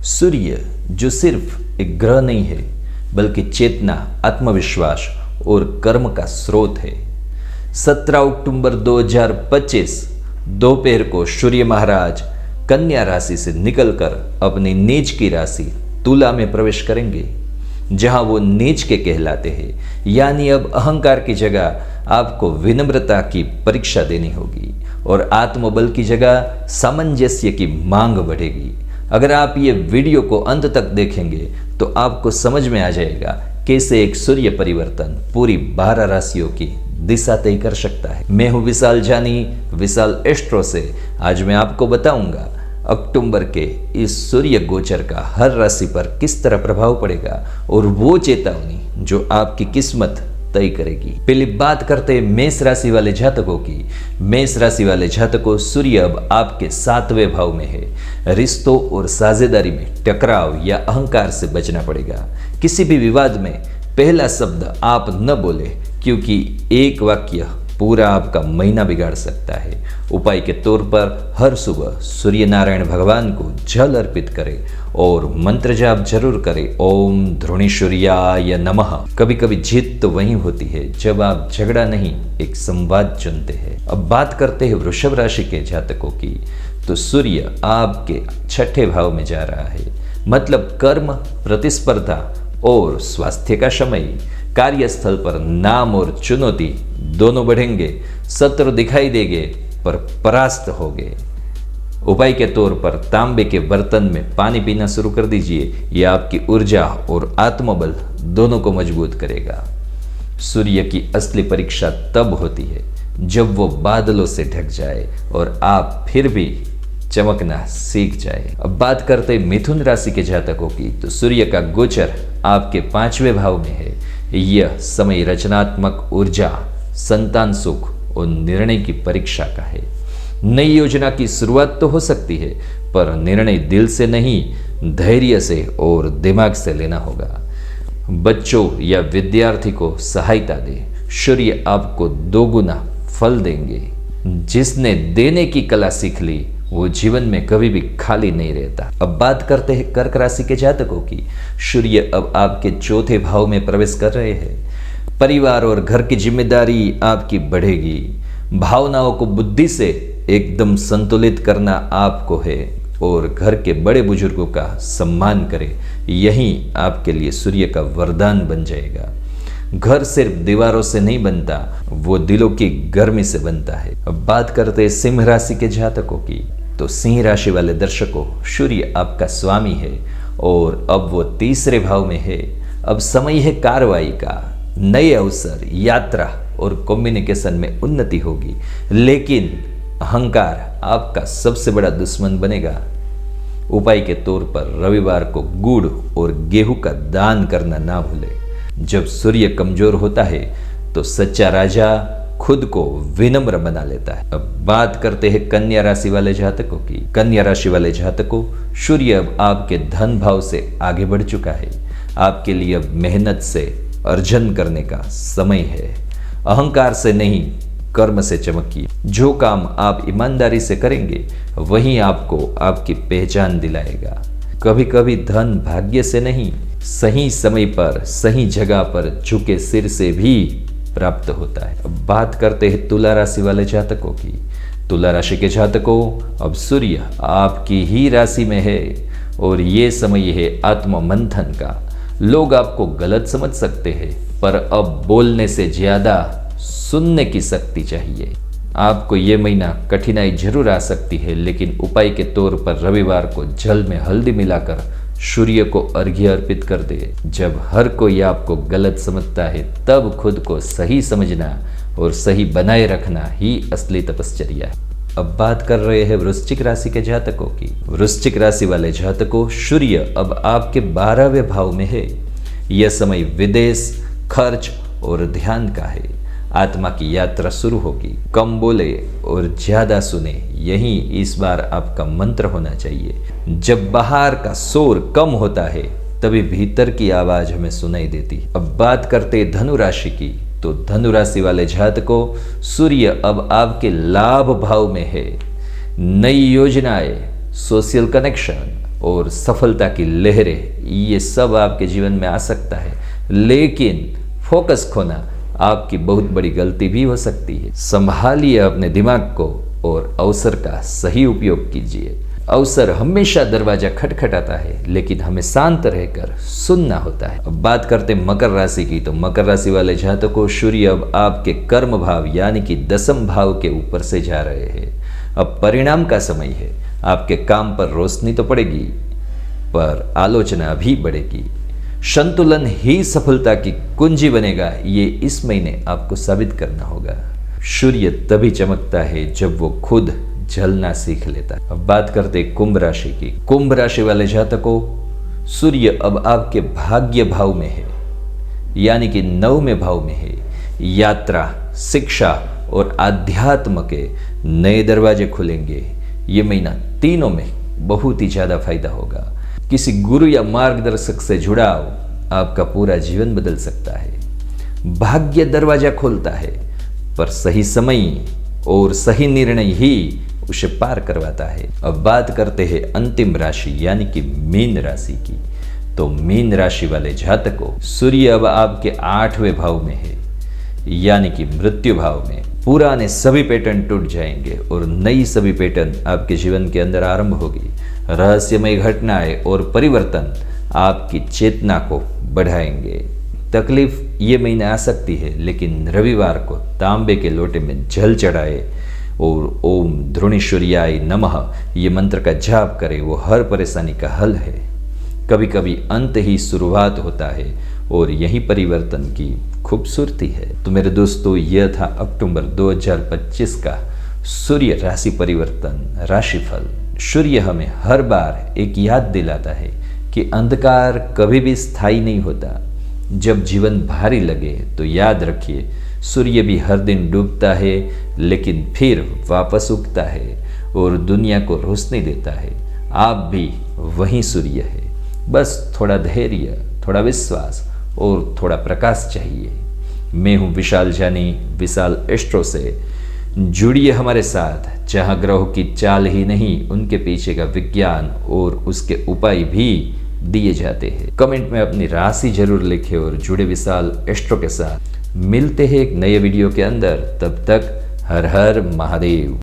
सूर्य जो सिर्फ एक ग्रह नहीं है बल्कि चेतना, आत्मविश्वास और कर्म का स्रोत है। 17 अक्टूबर 2025 दोपहर को सूर्य महाराज कन्या राशि से निकलकर अपनी नीच की राशि तुला में प्रवेश करेंगे, जहां वो नीच के कहलाते हैं। यानी अब अहंकार की जगह आपको विनम्रता की परीक्षा देनी होगी और आत्मबल की जगह सामंजस्य की मांग बढ़ेगी। अगर आप ये वीडियो को अंत तक देखेंगे तो आपको समझ में आ जाएगा कैसे एक सूर्य परिवर्तन पूरी 12 राशियों की दिशा तय कर सकता है। मैं हूं विशाल जानी, विशाल एस्ट्रो से। आज मैं आपको बताऊंगा अक्टूबर के इस सूर्य गोचर का हर राशि पर किस तरह प्रभाव पड़ेगा और वो चेतावनी जो आपकी किस्मत तय करेगी। पहले बात करते हैं मेष राशि वाले जातकों की। मेष राशि वाले जातकों, सूर्य अब आपके 7वें भाव में है। रिश्तों और साझेदारी में टकराव या अहंकार से बचना पड़ेगा। किसी भी विवाद में पहला शब्द आप न बोले, क्योंकि एक वाक्य पूरा आपका महीना बिगाड़ सकता है। उपाय के तौर पर हर सुबह सूर्य नारायण भगवान को जल अर्पित करें और मंत्र जाप जरूर करें। ओम धृणीसूर्याय नमः। कभी कभी जीत तो वहीं होती है जब आप झगड़ा नहीं, एक संवाद चुनते हैं। अब बात करते हैं वृषभ राशि के जातकों की। तो सूर्य आपके 6ठे भाव में जा रहा है, मतलब कर्म, प्रतिस्पर्धा और स्वास्थ्य का समय। कार्यस्थल पर नाम और चुनौती दोनों बढ़ेंगे। शत्रु दिखाई देंगे पर परास्त होंगे। उपाय के तौर पर तांबे के बर्तन में पानी पीना शुरू कर दीजिए। यह आपकी ऊर्जा और आत्मबल दोनों को मजबूत करेगा। सूर्य की असली परीक्षा तब होती है जब वो बादलों से ढक जाए और आप फिर भी चमकना सीख जाए। अब बात करते हैं मिथुन राशि के जातकों की। तो सूर्य का गोचर आपके 5वें भाव में है। यह समय रचनात्मक ऊर्जा, संतान सुख और निर्णय की परीक्षा का है। नई योजना की शुरुआत तो हो सकती है, पर निर्णय दिल से नहीं, धैर्य से और दिमाग से लेना होगा। बच्चों या विद्यार्थी को सहायता दे, सूर्य आपको दोगुना फल देंगे। जिसने देने की कला सीख ली वो जीवन में कभी भी खाली नहीं रहता। अब बात करते हैं कर्क राशि के जातकों की। सूर्य अब आपके 4थे भाव में प्रवेश कर रहे हैं। परिवार और घर की जिम्मेदारी आपकी बढ़ेगी। भावनाओं को बुद्धि से एकदम संतुलित करना आपको है और घर के बड़े बुजुर्गों का सम्मान करें। यही आपके लिए सूर्य का वरदान बन जाएगा। घर सिर्फ दीवारों से नहीं बनता, वो दिलों की गर्मी से बनता है। अब बात करते हैं सिंह राशि के जातकों की। तो सिंह राशि वाले दर्शकों, सूर्य आपका स्वामी है और अब वो 3रे भाव में है। अब समय है कार्रवाई का। नए अवसर, यात्रा और कम्युनिकेशन में उन्नति होगी, लेकिन अहंकार आपका सबसे बड़ा दुश्मन बनेगा। उपाय के तौर पर रविवार को गुड़ और गेहूं का दान करना ना भूले। जब सूर्य कमजोर होता है तो सच्चा राजा खुद को विनम्र बना लेता है। अब बात करते हैं कन्या राशि वाले जातकों की। कन्या राशि वाले जातकों, सूर्य अब आपके धन भाव से आगे बढ़ चुका है। आपके लिए अब मेहनत से अर्जन करने का समय है। अहंकार से नहीं, कर्म से चमकिए। जो काम आप ईमानदारी से करेंगे वही आपको आपकी पहचान दिलाएगा। कभी कभी धन भाग्य से नहीं, सही समय पर सही जगह पर झुके सिर से भी प्राप्त होता है। अब बात करते हैं तुला राशि वाले जातकों की। तुला राशि के जातकों, अब सूर्य आपकी ही राशि में है और ये समय है आत्म मंथन का। लोग आपको गलत समझ सकते हैं, पर अब बोलने से ज्यादा सुनने की शक्ति चाहिए। आपको ये महीना कठिनाई जरूर आ सकती है, लेकिन उपाय के तौर पर रविवार को जल में हल्दी मिलाकर सूर्य को अर्घ्य अर्पित कर दे। जब हर कोई आपको गलत समझता है, तब खुद को सही समझना और सही बनाए रखना ही असली तपश्चर्या है। अब बात कर रहे हैं वृश्चिक राशि के जातकों की। वृश्चिक राशि वाले जातकों, सूर्य अब आपके 12वें भाव में है। यह समय विदेश, खर्च और ध्यान का है। आत्मा की यात्रा शुरू होगी। कम बोले और ज्यादा सुने, यही इस बार आपका मंत्र होना चाहिए। जब बाहर का शोर कम होता है तभी भीतर की आवाज हमें सुनाई देती। अब बात करते धनु राशि की। तो धनु राशि वाले जातकों, सूर्य अब आपके लाभ भाव में है। नई योजनाएं, सोशल कनेक्शन और सफलता की लहरें, ये सब आपके जीवन में आ सकता है, लेकिन फोकस खोना आपकी बहुत बड़ी गलती भी हो सकती है। संभालिए अपने दिमाग को और अवसर का सही उपयोग कीजिए। अवसर हमेशा दरवाजा खटखटाता है, लेकिन हमें शांत रहकर सुनना होता है। अब बात करते हैं मकर राशि की, तो मकर राशि वाले जातकों, सूर्य अब आपके कर्म भाव यानी कि दसम भाव के ऊपर से जा रहे हैं। अब परिणाम का समय है। आपके काम पर रोशनी तो पड़ेगी, पर आलोचना भी बढ़ेगी। संतुलन ही सफलता की कुंजी बनेगा, ये इस महीने आपको साबित करना होगा। सूर्य तभी चमकता है जब वो खुद जलना सीख लेता है। अब बात करते हैं कुंभ राशि की। कुंभ राशि वाले जातकों, सूर्य अब आपके भाग्य भाव में है, यानी कि 9वें भाव में है। यात्रा, शिक्षा और आध्यात्म के नए दरवाजे खुलेंगे। ये महीना तीनों में बहुत ही ज्यादा फायदा होगा। किसी गुरु या मार्गदर्शक से जुड़ाव आपका पूरा जीवन बदल सकता है। भाग्य दरवाजा खोलता है, पर सही समय और सही निर्णय ही उसे पार करवाता है। अब बात करते हैं अंतिम राशि यानी कि मीन राशि की। तो मीन राशि वाले जातकों, सूर्य अब आपके 8वें भाव में है, यानी कि मृत्यु भाव में। पुराने सभी पैटर्न टूट जाएंगे और नई सभी पैटर्न आपके जीवन के अंदर आरंभ होगी। रहस्यमय घटनाएं और परिवर्तन आपकी चेतना को बढ़ाएंगे। तकलीफ ये महीने आ सकती है, लेकिन रविवार को तांबे के लोटे में जल चढ़ाए और ओम ध्रुणीश्वर्याय नमः ये मंत्र का जाप करे, वो हर परेशानी का हल है। कभी कभी अंत ही शुरुआत होता है और यही परिवर्तन की खूबसूरती है। तो मेरे दोस्तों, यह था अक्टूबर 2025 का सूर्य राशि परिवर्तन राशिफल। सूर्य हमें हर बार एक याद दिलाता है कि अंधकार कभी भी स्थायी नहीं होता। जब जीवन भारी लगे तो याद रखिए, सूर्य भी हर दिन डूबता है, लेकिन फिर वापस उगता है और दुनिया को रोशनी देता है। आप भी वही सूर्य है, बस थोड़ा धैर्य, थोड़ा विश्वास और थोड़ा प्रकाश चाहिए। मैं हूँ विशाल जानी, विशाल एस्ट्रो से। जुड़िए हमारे साथ, जहाँ ग्रहों की चाल ही नहीं, उनके पीछे का विज्ञान और उसके उपाय भी दिए जाते हैं। कमेंट में अपनी राशि जरूर लिखें और जुड़े विशाल एस्ट्रो के साथ। मिलते हैं एक नए वीडियो के अंदर, तब तक हर हर महादेव।